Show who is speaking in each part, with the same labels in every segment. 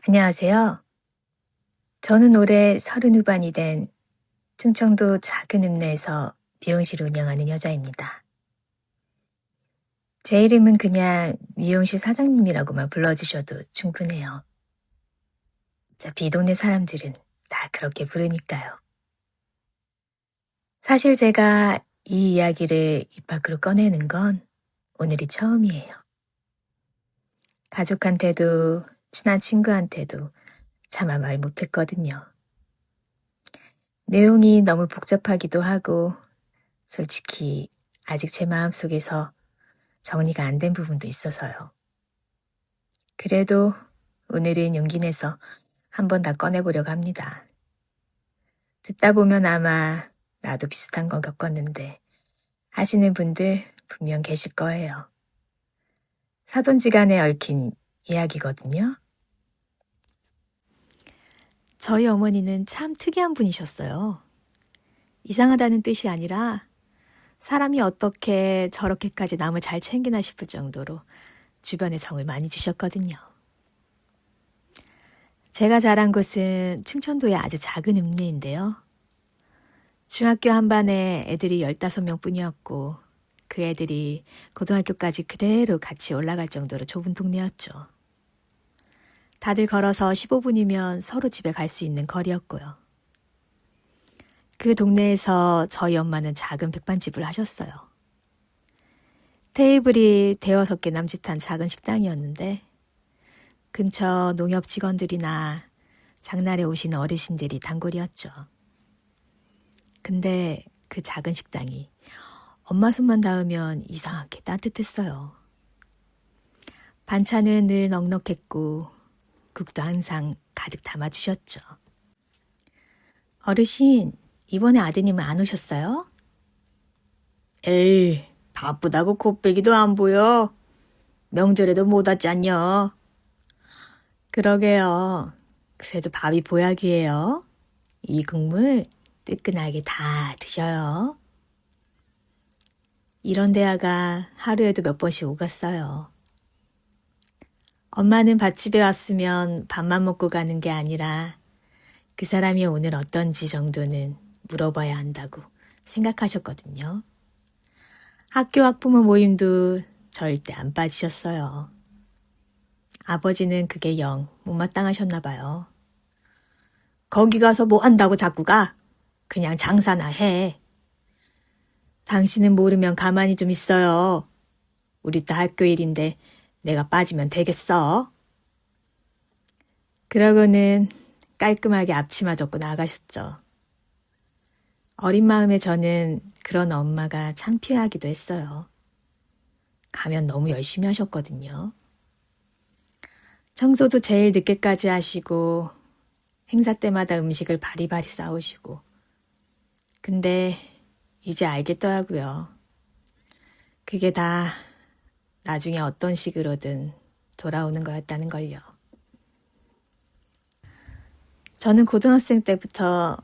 Speaker 1: 안녕하세요. 저는 올해 30 후반이 된 충청도 작은 읍내에서 미용실을 운영하는 여자입니다. 제 이름은 그냥 미용실 사장님이라고만 불러주셔도 충분해요. 어차피 이 동네 사람들은 다 그렇게 부르니까요. 사실 제가 이 이야기를 입 밖으로 꺼내는 건 오늘이 처음이에요. 가족한테도 친한 친구한테도 차마 말 못했거든요. 내용이 너무 복잡하기도 하고 솔직히 아직 제 마음속에서 정리가 안 된 부분도 있어서요. 그래도 오늘은 용기 내서 한번 다 꺼내보려고 합니다. 듣다 보면 아마 나도 비슷한 거 겪었는데 하시는 분들 분명 계실 거예요. 사돈지간에 얽힌 이야기거든요. 저희 어머니는 참 특이한 분이셨어요. 이상하다는 뜻이 아니라 사람이 어떻게 저렇게까지 남을 잘 챙기나 싶을 정도로 주변에 정을 많이 주셨거든요. 제가 자란 곳은 충청도의 아주 작은 읍내인데요. 중학교 한 반에 애들이 15명 뿐이었고 그 애들이 고등학교까지 그대로 같이 올라갈 정도로 좁은 동네였죠. 다들 걸어서 15분이면 서로 집에 갈 수 있는 거리였고요. 그 동네에서 저희 엄마는 작은 백반집을 하셨어요. 테이블이 대여섯 개 남짓한 작은 식당이었는데 근처 농협 직원들이나 장날에 오시는 어르신들이 단골이었죠. 근데 그 작은 식당이 엄마 손만 닿으면 이상하게 따뜻했어요. 반찬은 늘 넉넉했고 국도 항상 가득 담아주셨죠. 어르신, 이번에 아드님은 안 오셨어요? 에이, 바쁘다고 곱빼기도 안 보여. 명절에도 못 왔잖여. 그러게요. 그래도 밥이 보약이에요. 이 국물 뜨끈하게 다 드셔요. 이런 대화가 하루에도 몇 번씩 오갔어요. 엄마는 밭집에 왔으면 밥만 먹고 가는 게 아니라 그 사람이 오늘 어떤지 정도는 물어봐야 한다고 생각하셨거든요. 학교 학부모 모임도 절대 안 빠지셨어요. 아버지는 그게 영 못마땅하셨나 봐요. 거기 가서 뭐 한다고 자꾸 가? 그냥 장사나 해. 당신은 모르면 가만히 좀 있어요. 우리 딸 학교 일인데 내가 빠지면 되겠어? 그러고는 깔끔하게 앞치마 젖고 나가셨죠. 어린 마음에 저는 그런 엄마가 창피하기도 했어요. 가면 너무 열심히 하셨거든요. 청소도 제일 늦게까지 하시고 행사 때마다 음식을 바리바리 싸우시고 근데 이제 알겠더라고요. 그게 다 나중에 어떤 식으로든 돌아오는 거였다는 걸요. 저는 고등학생 때부터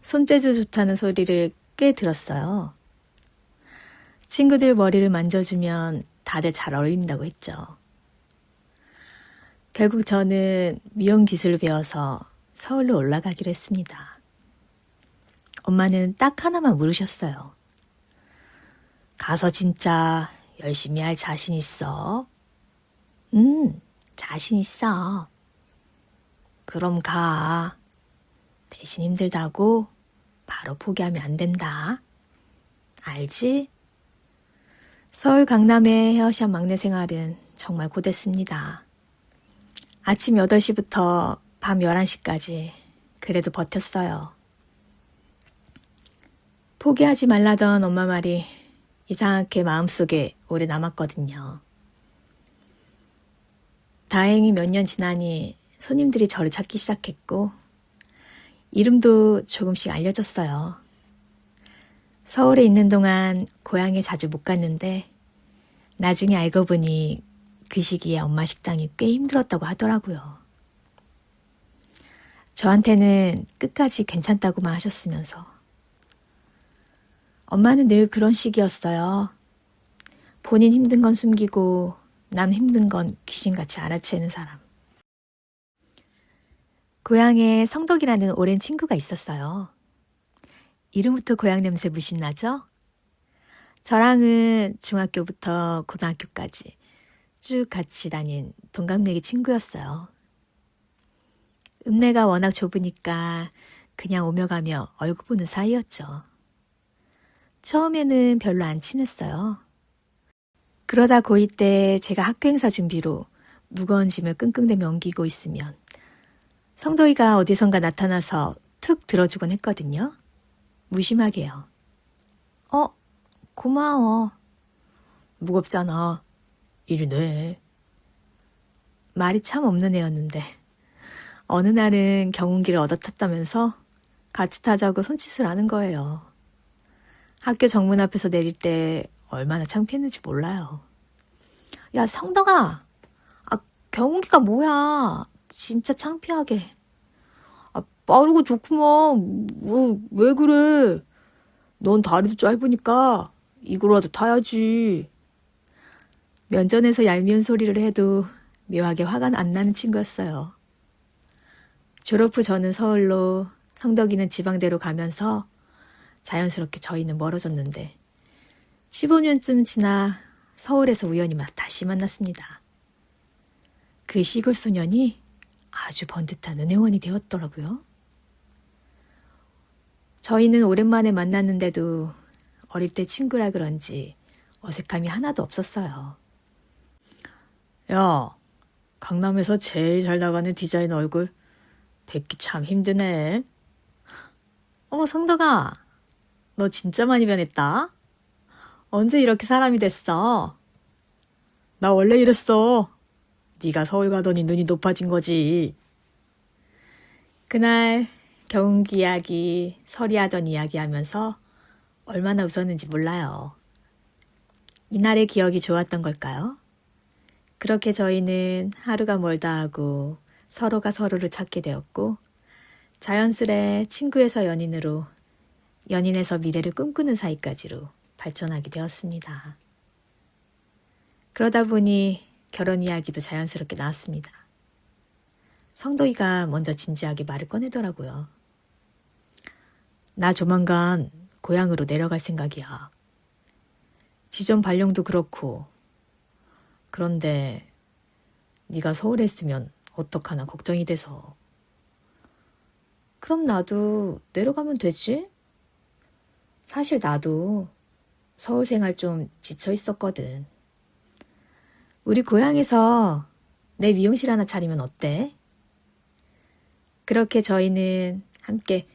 Speaker 1: 손재주 좋다는 소리를 꽤 들었어요. 친구들 머리를 만져주면 다들 잘 어울린다고 했죠. 결국 저는 미용 기술을 배워서 서울로 올라가기로 했습니다. 엄마는 딱 하나만 물으셨어요. 가서 진짜 열심히 할 자신 있어? 자신 있어. 그럼 가. 대신 힘들다고 바로 포기하면 안 된다. 알지? 서울 강남의 헤어샵 막내 생활은 정말 고됐습니다. 아침 8시부터 밤 11시까지 그래도 버텼어요. 포기하지 말라던 엄마 말이 이상하게 마음속에 오래 남았거든요. 다행히 몇 년 지나니 손님들이 저를 찾기 시작했고 이름도 조금씩 알려졌어요. 서울에 있는 동안 고향에 자주 못 갔는데 나중에 알고 보니 그 시기에 엄마 식당이 꽤 힘들었다고 하더라고요. 저한테는 끝까지 괜찮다고만 하셨으면서 엄마는 늘 그런 식이었어요. 본인 힘든 건 숨기고 남 힘든 건 귀신같이 알아채는 사람. 고향에 성덕이라는 오랜 친구가 있었어요. 이름부터 고향 냄새 무신 나죠? 저랑은 중학교부터 고등학교까지 쭉 같이 다닌 동갑내기 친구였어요. 읍내가 워낙 좁으니까 그냥 오며 가며 얼굴 보는 사이였죠. 처음에는 별로 안 친했어요. 그러다 고2 때 제가 학교 행사 준비로 무거운 짐을 끙끙대며 옮기고 있으면 성도이가 어디선가 나타나서 툭 들어주곤 했거든요. 무심하게요. 고마워. 무겁잖아. 이리 내. 말이 참 없는 애였는데 어느 날은 경운기를 얻어 탔다면서 같이 타자고 손짓을 하는 거예요. 학교 정문 앞에서 내릴 때 얼마나 창피했는지 몰라요. 야, 성덕아. 경운기가 뭐야. 진짜 창피하게. 빠르고 좋구먼. 왜 그래. 넌 다리도 짧으니까 이거라도 타야지. 면전에서 얄미운 소리를 해도 묘하게 화가 안 나는 친구였어요. 졸업 후 저는 서울로, 성덕이는 지방대로 가면서 자연스럽게 저희는 멀어졌는데 15년쯤 지나 서울에서 우연히 다시 만났습니다. 그 시골 소년이 아주 번듯한 은혜원이 되었더라고요. 저희는 오랜만에 만났는데도 어릴 때 친구라 그런지 어색함이 하나도 없었어요. 야, 강남에서 제일 잘 나가는 디자이너 얼굴 뵙기 참 힘드네. 어머, 성덕아, 너 진짜 많이 변했다. 언제 이렇게 사람이 됐어? 나 원래 이랬어. 네가 서울 가더니 눈이 높아진 거지. 그날 경운기 이야기, 서리하던 이야기 하면서 얼마나 웃었는지 몰라요. 이날의 기억이 좋았던 걸까요? 그렇게 저희는 하루가 멀다 하고 서로가 서로를 찾게 되었고 자연스레 친구에서 연인으로, 연인에서 미래를 꿈꾸는 사이까지로 발전하게 되었습니다. 그러다 보니 결혼 이야기도 자연스럽게 나왔습니다. 성덕이가 먼저 진지하게 말을 꺼내더라고요. 나 조만간 고향으로 내려갈 생각이야. 지점 발령도 그렇고. 그런데 네가 서울에 있으면 어떡하나 걱정이 돼서. 그럼 나도 내려가면 되지? 사실 나도 서울 생활 좀 지쳐 있었거든. 우리 고향에서 내 미용실 하나 차리면 어때? 그렇게 저희는 함께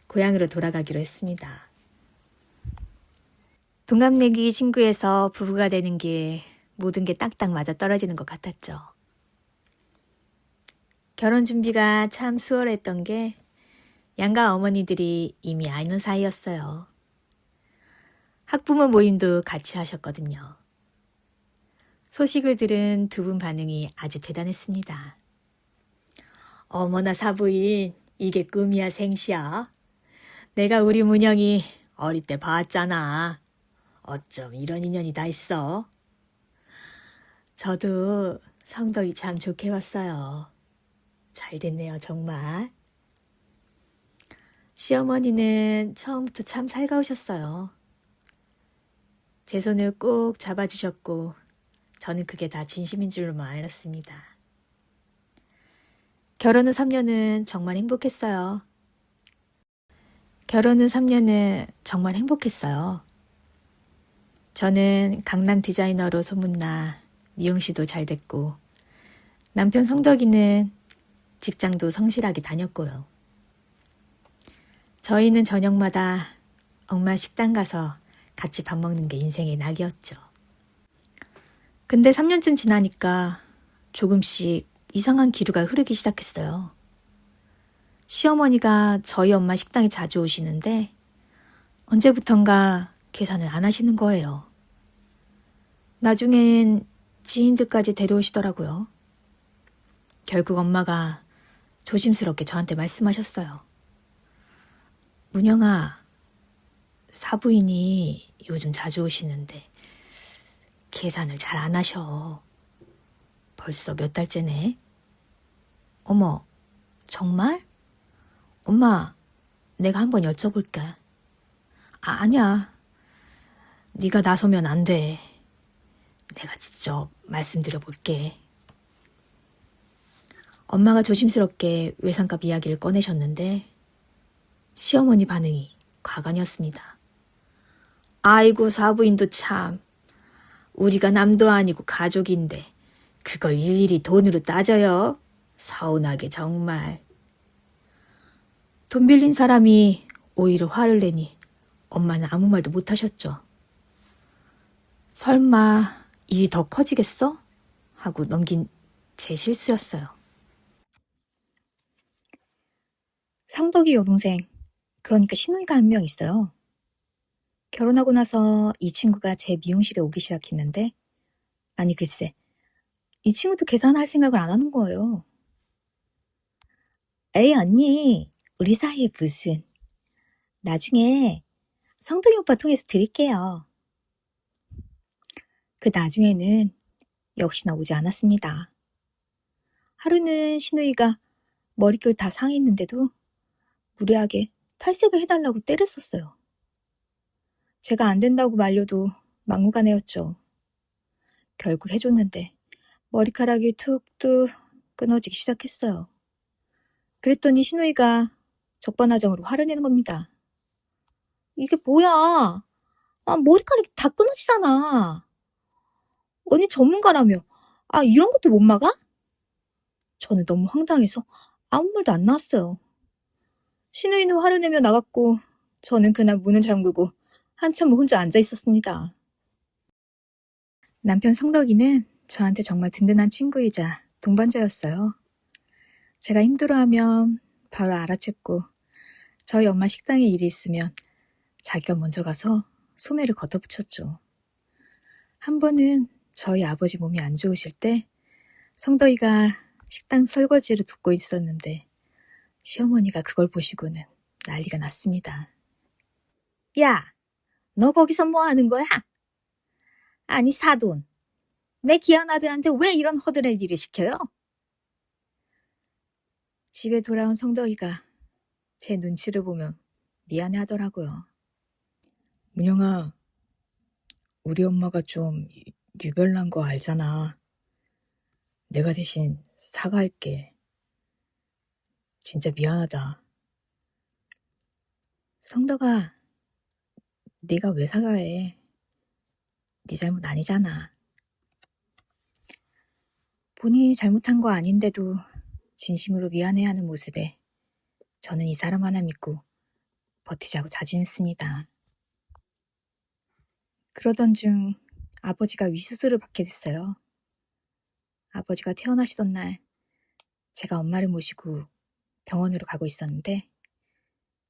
Speaker 1: 고향으로 돌아가기로 했습니다. 동갑내기 친구에서 부부가 되는 게 모든 게 딱딱 맞아 떨어지는 것 같았죠. 결혼 준비가 참 수월했던 게 양가 어머니들이 이미 아는 사이였어요. 학부모 모임도 같이 하셨거든요. 소식을 들은 두 분 반응이 아주 대단했습니다. 어머나 사부인, 이게 꿈이야 생시야. 내가 우리 문영이 어릴 때 봤잖아. 어쩜 이런 인연이 다 있어. 저도 성덕이 참 좋게 봤어요. 잘 됐네요, 정말. 시어머니는 처음부터 참 살가우셨어요. 제 손을 꼭 잡아주셨고 저는 그게 다 진심인 줄로만 알았습니다. 결혼 후 3년은 정말 행복했어요. 저는 강남 디자이너로 소문나 미용실도 잘 됐고 남편 성덕이는 직장도 성실하게 다녔고요. 저희는 저녁마다 엄마 식당 가서 같이 밥 먹는 게 인생의 낙이었죠. 근데 3년쯤 지나니까 조금씩 이상한 기류가 흐르기 시작했어요. 시어머니가 저희 엄마 식당에 자주 오시는데 언제부턴가 계산을 안 하시는 거예요. 나중엔 지인들까지 데려오시더라고요. 결국 엄마가 조심스럽게 저한테 말씀하셨어요. 문영아, 사부인이 요즘 자주 오시는데 계산을 잘 안 하셔. 벌써 몇 달째네. 어머, 정말? 엄마, 내가 한번 여쭤볼게. 아니야. 네가 나서면 안 돼. 내가 직접 말씀드려볼게. 엄마가 조심스럽게 외상값 이야기를 꺼내셨는데 시어머니 반응이 과간이었습니다. 아이고 사부인도 참. 우리가 남도 아니고 가족인데 그걸 일일이 돈으로 따져요. 서운하게 정말. 돈 빌린 사람이 오히려 화를 내니 엄마는 아무 말도 못하셨죠. 설마 일이 더 커지겠어? 하고 넘긴 제 실수였어요. 성덕이 여동생, 그러니까 신우이가 한 명 있어요. 결혼하고 나서 이 친구가 제 미용실에 오기 시작했는데 아니 글쎄 이 친구도 계산할 생각을 안 하는 거예요. 에이 언니 우리 사이에 무슨. 나중에 성덕이 오빠 통해서 드릴게요. 그 나중에는 역시나 오지 않았습니다. 하루는 신우이가 머릿결 다 상했는데도 무례하게 탈색을 해달라고 때를 썼어요. 제가 안 된다고 말려도 막무가내였죠. 결국 해줬는데 머리카락이 툭툭 끊어지기 시작했어요. 그랬더니 신우이가 적반하장으로 화를 내는 겁니다. 이게 뭐야? 머리카락이 다 끊어지잖아. 언니 전문가라며. 이런 것도 못 막아? 저는 너무 황당해서 아무 말도 안 나왔어요. 신우이는 화를 내며 나갔고 저는 그날 문을 잠그고 한참 혼자 앉아 있었습니다. 남편 성덕이는 저한테 정말 든든한 친구이자 동반자였어요. 제가 힘들어하면 바로 알아듣고 저희 엄마 식당에 일이 있으면 자기가 먼저 가서 소매를 걷어붙였죠. 한 번은 저희 아버지 몸이 안 좋으실 때 성덕이가 식당 설거지를 돕고 있었는데 시어머니가 그걸 보시고는 난리가 났습니다. 야, 너 거기서 뭐 하는 거야? 아니 사돈, 내 귀한 아들한테 왜 이런 허드렛 일을 시켜요? 집에 돌아온 성덕이가 제 눈치를 보며 미안해 하더라고요. 문영아, 우리 엄마가 좀 유별난 거 알잖아. 내가 대신 사과할게. 진짜 미안하다. 성덕아, 네가 왜 사과해? 네 잘못 아니잖아. 본인이 잘못한 거 아닌데도 진심으로 미안해하는 모습에 저는 이 사람 하나 믿고 버티자고 다짐했습니다. 그러던 중 아버지가 위수술을 받게 됐어요. 아버지가 태어나시던 날 제가 엄마를 모시고 병원으로 가고 있었는데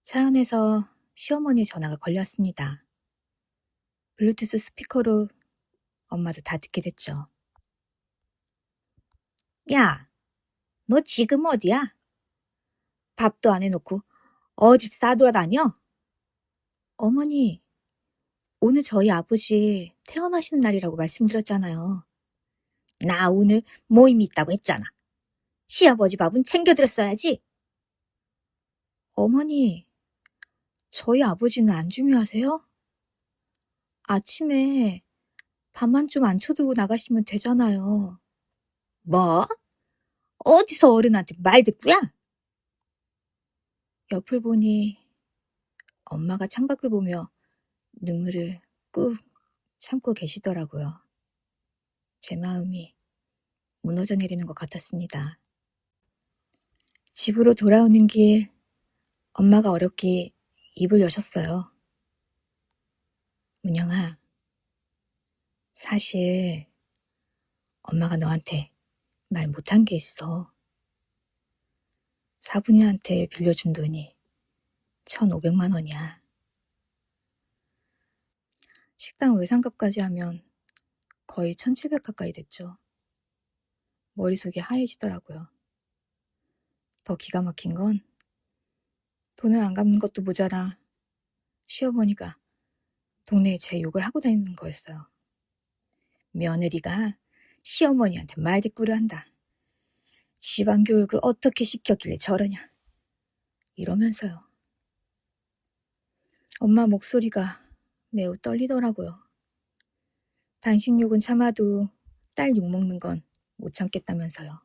Speaker 1: 차 안에서 시어머니의 전화가 걸려왔습니다. 블루투스 스피커로 엄마도 다 듣게 됐죠. 야, 너 지금 어디야? 밥도 안 해놓고 어디 싸돌아다녀? 어머니, 오늘 저희 아버지 태어나시는 날이라고 말씀드렸잖아요. 나 오늘 모임이 있다고 했잖아. 시아버지 밥은 챙겨드렸어야지. 어머니, 저희 아버지는 안 중요하세요? 아침에 밥만 좀 안 쳐두고 나가시면 되잖아요. 뭐? 어디서 어른한테 말 듣고야? 옆을 보니 엄마가 창밖을 보며 눈물을 꾹 참고 계시더라고요. 제 마음이 무너져 내리는 것 같았습니다. 집으로 돌아오는 길 엄마가 어렵게 입을 여셨어요. 문영아, 사실 엄마가 너한테 말 못한 게 있어. 사부님한테 빌려준 돈이 1,500만 원이야. 식당 외상값까지 하면 거의 1,700 가까이 됐죠. 머릿속이 하얘지더라고요. 더 기가 막힌 건 돈을 안 갚는 것도 모자라 시어머니가 동네에 제 욕을 하고 다니는 거였어요. 며느리가 시어머니한테 말대꾸를 한다.
Speaker 2: 집안 교육을 어떻게 시켰길래 저러냐. 이러면서요. 엄마 목소리가 매우 떨리더라고요. 당신 욕은 참아도 딸 욕먹는 건 못 참겠다면서요.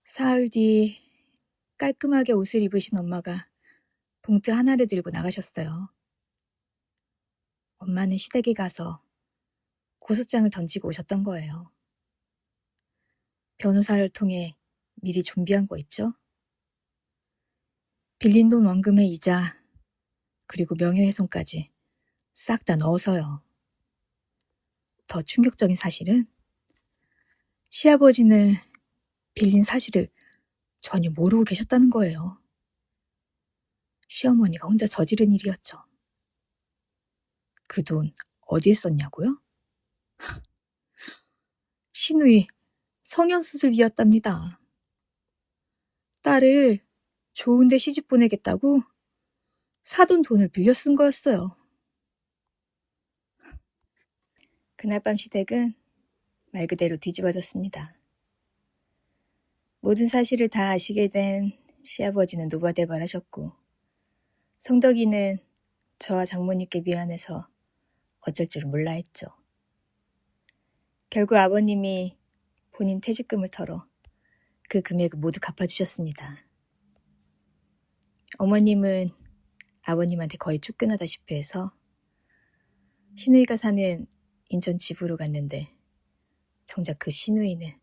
Speaker 2: 사흘 뒤 깔끔하게 옷을 입으신 엄마가 봉투 하나를 들고 나가셨어요. 엄마는 시댁에 가서 고소장을 던지고 오셨던 거예요. 변호사를 통해 미리 준비한 거 있죠? 빌린 돈 원금의 이자, 그리고 명예훼손까지 싹 다 넣어서요. 더 충격적인 사실은 시아버지는 빌린 사실을 전혀 모르고 계셨다는 거예요. 시어머니가 혼자 저지른 일이었죠. 그 돈 어디에 썼냐고요? 시누이 성형수술비였답니다. 딸을 좋은데 시집 보내겠다고 사돈 돈을 빌려 쓴 거였어요. 그날 밤 시댁은 말 그대로 뒤집어졌습니다. 모든 사실을 다 아시게 된 시아버지는 노바대발하셨고 성덕이는 저와 장모님께 미안해서 어쩔 줄을 몰라 했죠. 결국 아버님이 본인 퇴직금을 털어 그 금액을 모두 갚아주셨습니다. 어머님은 아버님한테 거의 쫓겨나다시피 해서 시누이가 사는 인천 집으로 갔는데 정작 그 시누이는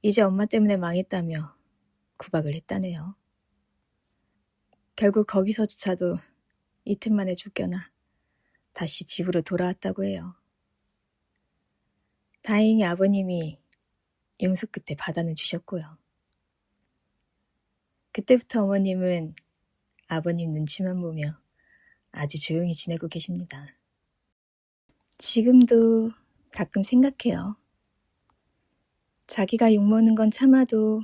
Speaker 2: 이제 엄마 때문에 망했다며 구박을 했다네요. 결국 거기서조차도 이틀 만에 쫓겨나 다시 집으로 돌아왔다고 해요. 다행히 아버님이 용서 끝에 받아는 주셨고요. 그때부터 어머님은 아버님 눈치만 보며 아주 조용히 지내고 계십니다. 지금도 가끔 생각해요. 자기가 욕먹는 건 참아도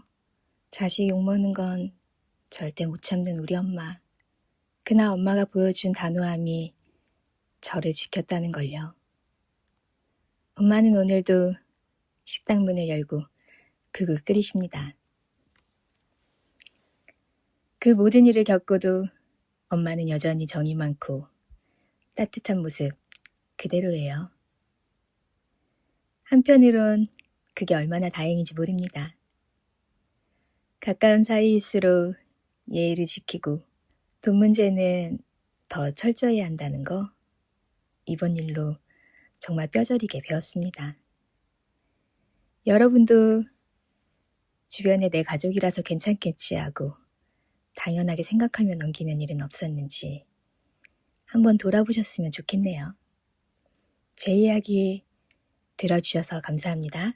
Speaker 2: 자식 욕먹는 건 절대 못 참는 우리 엄마. 그날 엄마가 보여준 단호함이 저를 지켰다는 걸요. 엄마는 오늘도 식당 문을 열고 국을 끓이십니다. 그 모든 일을 겪고도 엄마는 여전히 정이 많고 따뜻한 모습 그대로예요. 한편으론 그게 얼마나 다행인지 모릅니다. 가까운 사이일수록 예의를 지키고 돈 문제는 더 철저히 한다는 거 이번 일로 정말 뼈저리게 배웠습니다. 여러분도 주변에 내 가족이라서 괜찮겠지 하고 당연하게 생각하며 넘기는 일은 없었는지 한번 돌아보셨으면 좋겠네요. 제 이야기 들어주셔서 감사합니다.